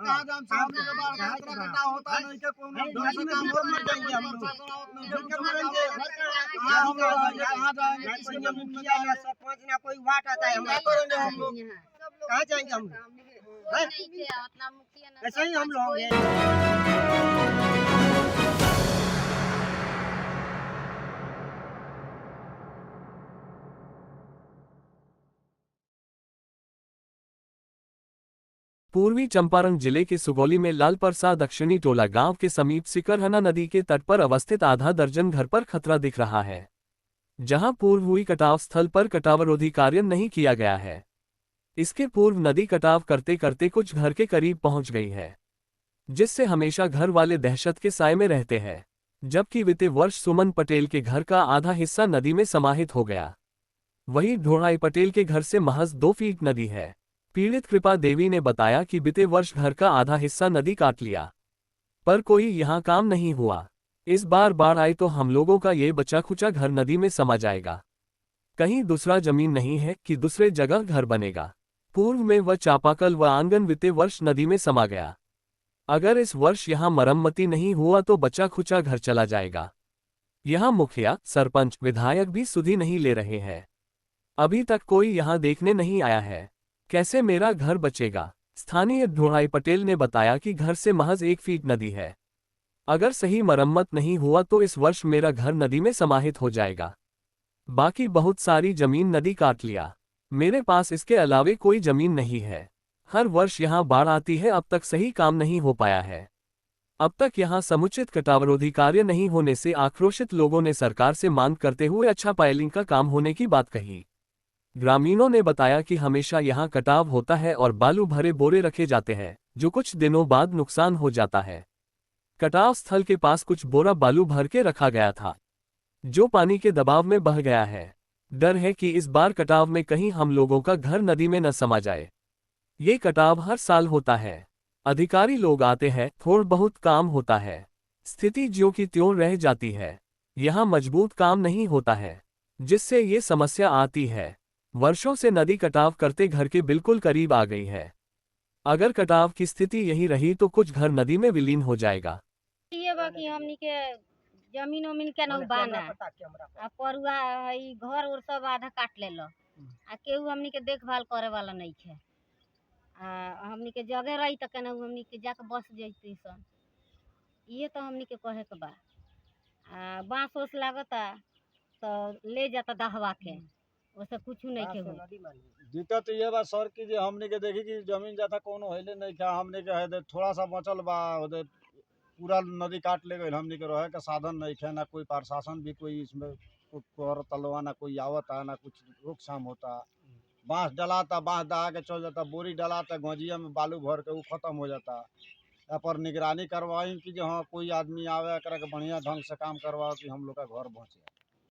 कहाँ जाम साहब के बार यात्रा करना होता नहीं के कोनो ढंग से काम और मर जाएंगे हम लोग कहाँ हम लोग कहाँ जाएंगे किसी जमीन में जाएंगे सरपंच ना कोई वाट आता है क्या करेंगे हम लोग कहाँ जाएंगे हम ऐसे ही हम लोग पूर्वी चंपारण जिले के सुगौली में लालपरसा दक्षिणी टोला गांव के समीप सिकरहना नदी के तट पर अवस्थित आधा दर्जन घर पर खतरा दिख रहा है, जहां पूर्व हुई कटाव स्थल पर कटावरोधी कार्य नहीं किया गया है। इसके पूर्व नदी कटाव करते करते कुछ घर के करीब पहुंच गई है, जिससे हमेशा घर वाले दहशत के साए में रहते हैं। जबकि बीते वर्ष सुमन पटेल के घर का आधा हिस्सा नदी में समाहित हो गया। वहीं ढोड़ाई पटेल के घर से महज 2 फीट नदी है। पीड़ित कृपा देवी ने बताया कि बीते वर्ष घर का आधा हिस्सा नदी काट लिया, पर कोई यहां काम नहीं हुआ। इस बार बाढ़ आई तो हम लोगों का ये बचा खुचा घर नदी में समा जाएगा। कहीं दूसरा जमीन नहीं है कि दूसरे जगह घर बनेगा। पूर्व में वह चापाकल व आंगन बीते वर्ष नदी में समा गया। अगर इस वर्ष यहां मरम्मती नहीं हुआ तो बचा खुचा घर चला जाएगा। यहां मुखिया, सरपंच, विधायक भी सुधि नहीं ले रहे हैं। अभी तक कोई यहां देखने नहीं आया है। कैसे मेरा घर बचेगा? स्थानीय ढोड़ाई पटेल ने बताया कि घर से महज 1 फीट नदी है। अगर सही मरम्मत नहीं हुआ तो इस वर्ष मेरा घर नदी में समाहित हो जाएगा। बाकी बहुत सारी जमीन नदी काट लिया। मेरे पास इसके अलावे कोई जमीन नहीं है। हर वर्ष यहाँ बाढ़ आती है, अब तक सही काम नहीं हो पाया है। अब तक यहाँ समुचित कटावरोधी कार्य नहीं होने से आक्रोशित लोगों ने सरकार से मांग करते हुए अच्छा पायलिंग का काम होने की बात कही। ग्रामीणों ने बताया कि हमेशा यहाँ कटाव होता है और बालू भरे बोरे रखे जाते हैं, जो कुछ दिनों बाद नुकसान हो जाता है। कटाव स्थल के पास कुछ बोरा बालू भर के रखा गया था, जो पानी के दबाव में बह गया है। डर है कि इस बार कटाव में कहीं हम लोगों का घर नदी में न समा जाए। ये कटाव हर साल होता है। अधिकारी लोग आते हैं, थोड़ा बहुत काम होता है, स्थिति ज्यों की त्यों रह जाती है। यहाँ मजबूत काम नहीं होता है, जिससे ये समस्या आती है। वर्षों से नदी कटाव करते घर के बिल्कुल करीब आ गई है। अगर कटाव की स्थिति यही रही तो कुछ घर नदी में विलीन हो जाएगा। ये बाकी हमनी के जमीन उमीन के न बाना आ परुआ हई घर और सब आधा काट लेलो आ केहू हमनी के देखभाल करे वाला नहीं है। हमनी के जगह रही त केना हमनी के जाके बस जैती सन। ये तो हमनी के कहे के बा। बांस ओस लागता तो ले जाता दहवा के, वैसे कुछ नहीं के हो। दिक्कत ये बा सर की जे हमने के देखी कि जमीन जाता कोनो हिले नहीं क्या हमने के है थोड़ा सा बचल बा ओदे पूरा नदी काट ले गई। हमने के रहे का साधन नहीं है, ना कोई प्रशासन भी कोई इसमें कर तलवा, ना कोई आवता, ना कुछ रोकथाम होता। बांस डलाता, बांस दहा के चल जाता, बोरी डलाता, गंजिया में बालू भर के वो खत्म हो जाता। यहाँ पर निगरानी करवाई कि जो हाँ कोई आदमी आवे एकरा के बढ़िया ढंग से काम करवाओ कि हम लोग का घर बचे।